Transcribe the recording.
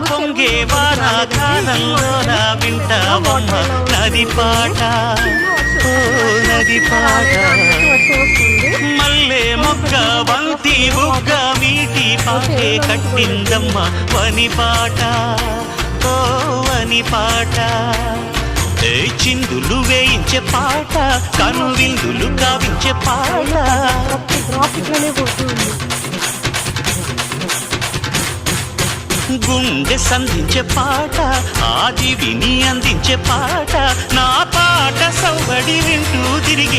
పొంగే వానాకాలంలోన వింటావమ్మ నది పాట, ఓ నది పాట. మల్లె మొగ్గ బంతి బుగ్గ మీటి పాటే కట్టిందమ్మ వని పాట, ఓ వని పాట. చిందులు వేయించే పాట, కనువిందులు కావించే పాట. గుండె సంధించే పాట, ఆది విని అందించే పాట. నా పాట సౌబడి వింటూ తిరిగి